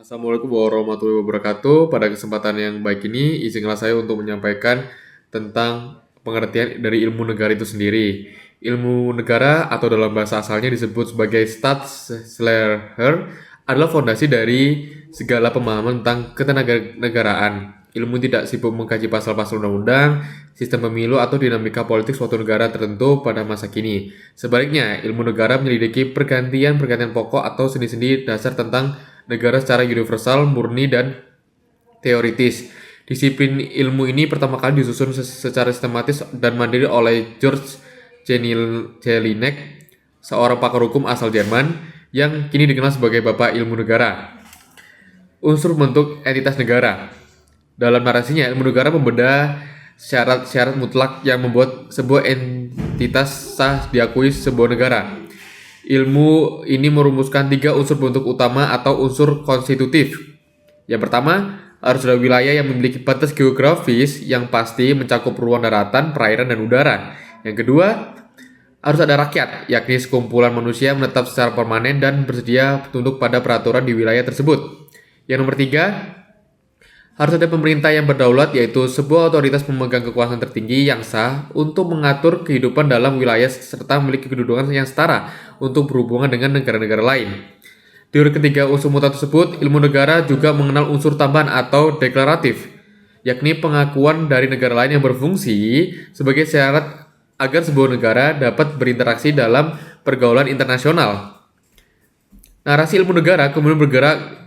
Assalamualaikum warahmatullahi wabarakatuh. Pada kesempatan yang baik ini, izinkanlah saya untuk menyampaikan tentang pengertian dari ilmu negara itu sendiri. Ilmu negara atau dalam bahasa asalnya disebut sebagai Staatslehre adalah fondasi dari segala pemahaman tentang ketenaganegaraan. Ilmu tidak sibuk mengkaji pasal-pasal undang-undang, sistem pemilu atau dinamika politik suatu negara tertentu pada masa kini. Sebaliknya, ilmu negara menyelidiki pergantian-pergantian pokok atau sendi-sendi dasar tentang negara secara universal, murni, dan teoritis. Disiplin ilmu ini pertama kali disusun secara sistematis dan mandiri oleh George Jelinek, seorang pakar hukum asal Jerman yang kini dikenal sebagai Bapak Ilmu Negara. Unsur bentuk entitas negara. Dalam narasinya, ilmu negara membedah syarat-syarat mutlak yang membuat sebuah entitas sah diakui sebuah negara. Ilmu ini merumuskan 3 unsur bentuk utama atau unsur konstitutif. Yang pertama, harus ada wilayah yang memiliki batas geografis yang pasti mencakup ruang daratan, perairan, dan udara. Yang kedua, harus ada rakyat, yakni sekumpulan manusia yang menetap secara permanen dan bersedia tunduk pada peraturan di wilayah tersebut. Yang nomor 3, harus ada pemerintah yang berdaulat, yaitu sebuah otoritas pemegang kekuasaan tertinggi yang sah untuk mengatur kehidupan dalam wilayah serta memiliki kedudukan yang setara untuk berhubungan dengan negara-negara lain. Teori ketiga unsur mutlak tersebut, ilmu negara juga mengenal unsur tambahan atau deklaratif, yakni pengakuan dari negara lain yang berfungsi sebagai syarat agar sebuah negara dapat berinteraksi dalam pergaulan internasional. Narasi ilmu negara kemudian bergerak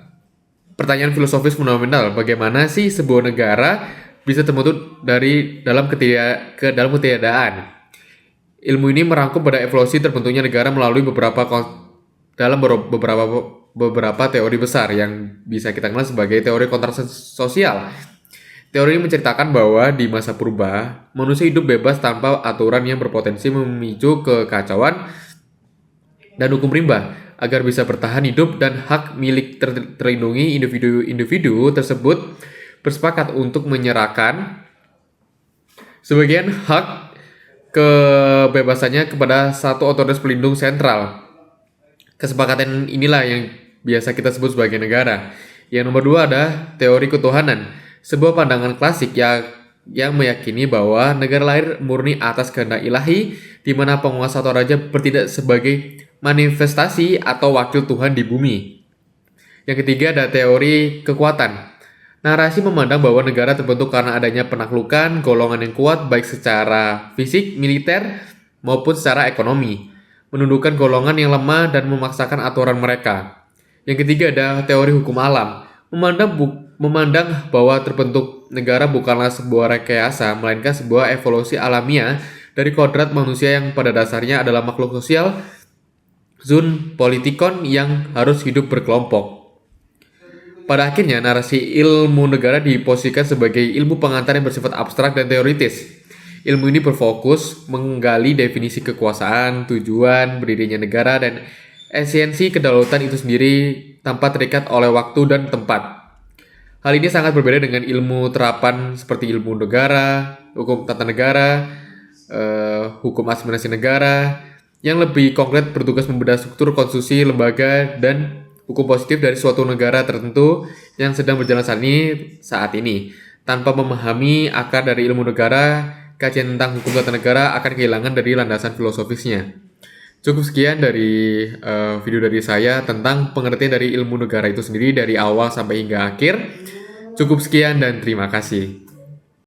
pertanyaan filosofis fundamental, bagaimana sih sebuah negara bisa terbentuk dari dalam ketiadaan. Ilmu ini merangkum pada evolusi terbentuknya negara melalui beberapa teori besar yang bisa kita kenal sebagai teori kontrakt sosial. Teori ini menceritakan bahwa di masa purba, manusia hidup bebas tanpa aturan yang berpotensi memicu kekacauan dan hukum rimba. Agar bisa bertahan hidup dan hak milik terlindungi, individu tersebut bersepakat untuk menyerahkan sebagian hak kebebasannya kepada satu otoritas pelindung sentral. Kesepakatan inilah yang biasa kita sebut sebagai negara. Yang nomor 2 ada teori ketuhanan, sebuah pandangan klasik yang meyakini bahwa negara lahir murni atas kehendak ilahi, di mana penguasa atau raja bertindak sebagai manifestasi atau wakil Tuhan di bumi. Yang ketiga ada teori kekuatan. Narasi memandang bahwa negara terbentuk karena adanya penaklukan golongan yang kuat baik secara fisik, militer, maupun secara ekonomi, menundukkan golongan yang lemah dan memaksakan aturan mereka. Yang ketiga ada teori hukum alam. Memandang bahwa terbentuk negara bukanlah sebuah rekayasa, melainkan sebuah evolusi alamiah dari kodrat manusia yang pada dasarnya adalah makhluk sosial, zon politikon yang harus hidup berkelompok. Pada akhirnya, narasi ilmu negara diposisikan sebagai ilmu pengantar yang bersifat abstrak dan teoritis. Ilmu ini berfokus menggali definisi kekuasaan, tujuan, berdirinya negara, dan esensi kedaulatan itu sendiri tanpa terikat oleh waktu dan tempat. Hal ini sangat berbeda dengan ilmu terapan seperti ilmu negara, hukum tata negara, hukum administrasi negara, yang lebih konkret bertugas membedah struktur konstitusi, lembaga, dan hukum positif dari suatu negara tertentu yang sedang berjalan saat ini. Tanpa memahami akar dari ilmu negara, kajian tentang hukum tata negara akan kehilangan dari landasan filosofisnya. Cukup sekian dari video dari saya tentang pengertian dari ilmu negara itu sendiri dari awal sampai hingga akhir. Cukup sekian dan terima kasih.